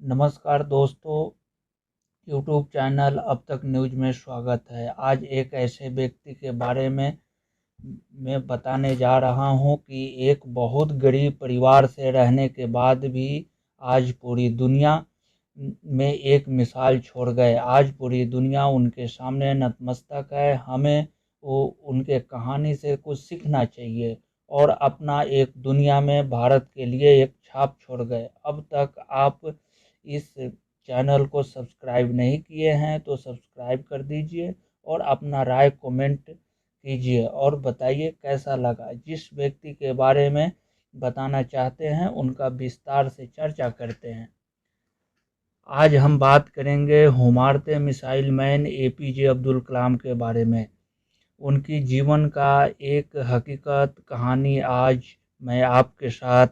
नमस्कार दोस्तों, YouTube channel अब तक न्यूज़ में स्वागत है। आज एक ऐसे व्यक्ति के बारे में मैं बताने जा रहा हूं कि एक बहुत गरीब परिवार से रहने के बाद भी आज पूरी दुनिया में एक मिसाल छोड़ गए। आज पूरी दुनिया उनके सामने नतमस्तक है। हमें वो उनके कहानी से कुछ सीखना चाहिए और अपना एक दुनिया में भारत के लिए एक छाप छोड़ गए। अब तक आप इस चैनल को सब्सक्राइब नहीं किए हैं तो सब्सक्राइब कर दीजिए और अपना राय कमेंट कीजिए और बताइए कैसा लगा। जिस व्यक्ति के बारे में बताना चाहते हैं उनका विस्तार से चर्चा करते हैं। आज हम बात करेंगे हुमारते missile man APJ Abdul Kalam के बारे में। उनकी जीवन का एक हकीकत कहानी आज मैं आपके साथ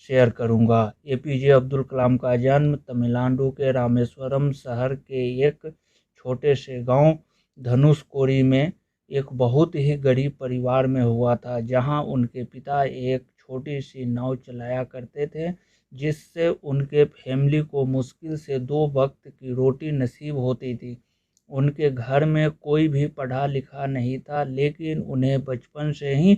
शेयर करूंगा। एपीजे अब्दुल कलाम का जन्म तमिलनाडु के रामेश्वरम शहर के एक छोटे से गांव धनुषकोडी में एक बहुत ही गरीब परिवार में हुआ था, जहां उनके पिता एक छोटी सी नाव चलाया करते थे, जिससे उनके फैमिली को मुश्किल से 2 वक्त की रोटी नसीब होती थी। उनके घर में कोई भी पढ़ा लिखा नहीं था, लेकिन उन्हें बचपन से ही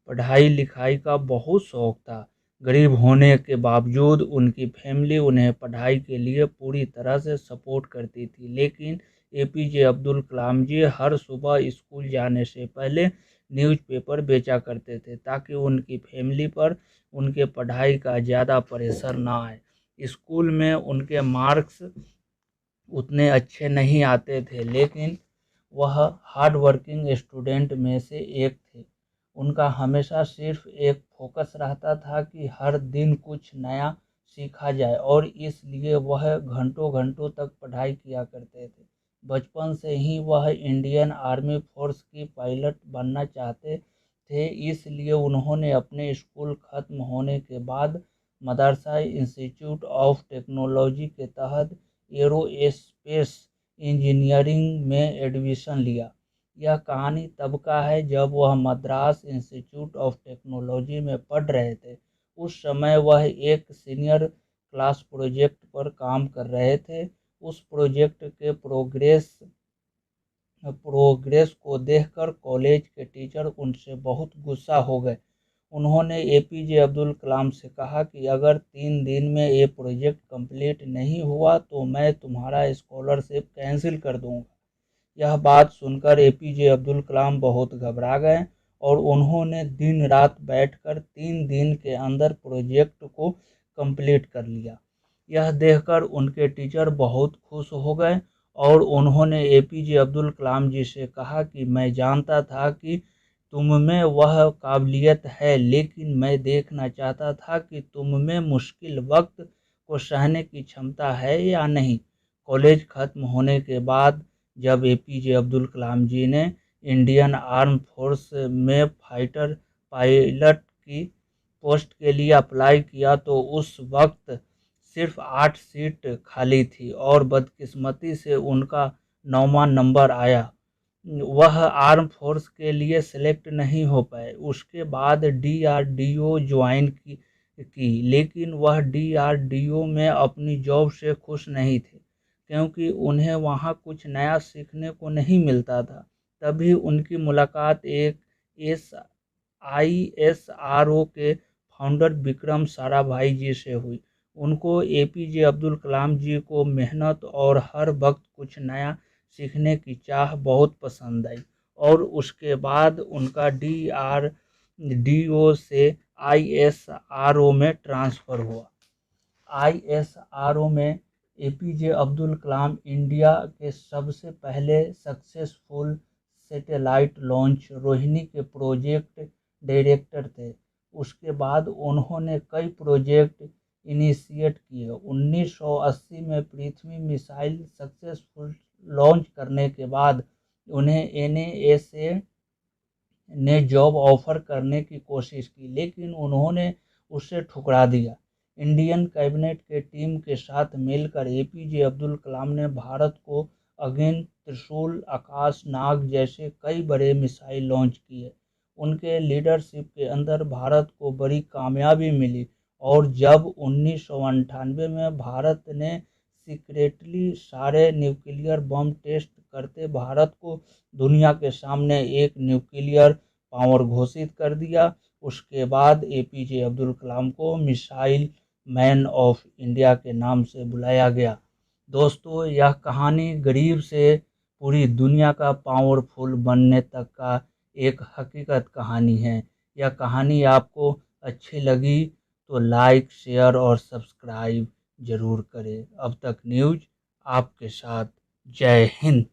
पढ़ाई लिखाई का बहुत शौक था। गरीब होने के बावजूद उनकी फैमिली उन्हें पढ़ाई के लिए पूरी तरह से सपोर्ट करती थी। लेकिन एपीजे अब्दुल कलाम जी हर सुबह स्कूल जाने से पहले न्यूज़पेपर बेचा करते थे, ताकि उनकी फैमिली पर उनके पढ़ाई का ज़्यादा प्रेशर ना आए। स्कूल में उनके मार्क्स उतने अच्छे नहीं आते थे, लेकिन वह हार्ड वर्किंग स्टूडेंट में से एक थे। उनका हमेशा सिर्फ एक फोकस रहता था कि हर दिन कुछ नया सीखा जाए, और इसलिए वह घंटों घंटों तक पढ़ाई किया करते थे। बचपन से ही वह इंडियन आर्मी फोर्स की पायलट बनना चाहते थे, इसलिए उन्होंने अपने स्कूल खत्म होने के बाद मदरसा इंस्टीट्यूट ऑफ टेक्नोलॉजी के तहत एरोस्पेस इंजीनियरिंग में एडमिशन लिया। यह कहानी तब का है जब वह मद्रास इंस्टीट्यूट ऑफ टेक्नोलॉजी में पढ़ रहे थे। उस समय वह एक सीनियर क्लास प्रोजेक्ट पर काम कर रहे थे। उस प्रोजेक्ट के प्रोग्रेस को देखकर कॉलेज के टीचर उनसे बहुत गुस्सा हो गए। उन्होंने एपीजे अब्दुल कलाम से कहा कि अगर 3 दिन में ये प्रोजेक्ट कंप्लीट नहीं हुआ तो मैं तुम्हारा स्कॉलरशिप कैंसिल कर दूंगा। यह बात सुनकर एपीजे अब्दुल कलाम बहुत घबरा गए और उन्होंने दिन रात बैठकर 3 दिन के अंदर प्रोजेक्ट को कंप्लीट कर लिया। यह देखकर उनके टीचर बहुत खुश हो गए और उन्होंने एपीजे अब्दुल कलाम जी से कहा कि मैं जानता था कि तुम में वह काबिलियत है, लेकिन मैं देखना चाहता था कि तुम में मुश्किल वक्त को सहने की क्षमता है या नहीं। कॉलेज खत्म होने के बाद जब एपीजे अब्दुल कलाम जी ने इंडियन आर्म फोर्स में फाइटर पायलट की पोस्ट के लिए अप्लाई किया तो उस वक्त सिर्फ 8 सीट खाली थी और बदकिस्मती से उनका 9वां नंबर आया। वह आर्म फोर्स के लिए सेलेक्ट नहीं हो पाए। उसके बाद डीआरडीओ ज्वाइन की, लेकिन वह डीआरडीओ में अपनी जॉब से खुश नहीं थे, क्योंकि उन्हें वहां कुछ नया सीखने को नहीं मिलता था। तभी उनकी मुलाकात एक आईएसआरओ के फाउंडर विक्रम साराभाई जी से हुई। उनको एपीजे अब्दुल कलाम जी को मेहनत और हर वक्त कुछ नया सीखने की चाह बहुत पसंद आई, और उसके बाद उनका डीआरडीओ से आईएसआरओ में ट्रांसफ़र हुआ। आईएसआरओ में एपीजे अब्दुल कलाम इंडिया के सबसे पहले सक्सेसफुल सैटेलाइट लॉन्च रोहिणी के प्रोजेक्ट डायरेक्टर थे। उसके बाद उन्होंने कई प्रोजेक्ट इनिशिएट किए। 1980 में पृथ्वी मिसाइल सक्सेसफुल लॉन्च करने के बाद उन्हें एनएसए ने जॉब ऑफर करने की कोशिश की, लेकिन उन्होंने उसे ठुकरा दिया। इंडियन कैबिनेट के टीम के साथ मिलकर एपीजे अब्दुल कलाम ने भारत को अगेन, त्रिशूल, आकाश नाग जैसे कई बड़े मिसाइल लॉन्च किए। उनके लीडरशिप के अंदर भारत को बड़ी कामयाबी मिली और जब 1998 में भारत ने सीक्रेटली सारे न्यूक्लियर बम टेस्ट करते भारत को दुनिया के सामने एक न्यूक्लियर पावर घोषित कर दिया। उसके बाद एपीजे अब्दुल कलाम को मिसाइल मैन ऑफ इंडिया के नाम से बुलाया गया। दोस्तों, यह कहानी गरीब से पूरी दुनिया का पावरफुल बनने तक का एक हकीकत कहानी है। यह कहानी आपको अच्छी लगी तो लाइक, शेयर और सब्सक्राइब जरूर करें। अब तक न्यूज़ आपके साथ। जय हिंद।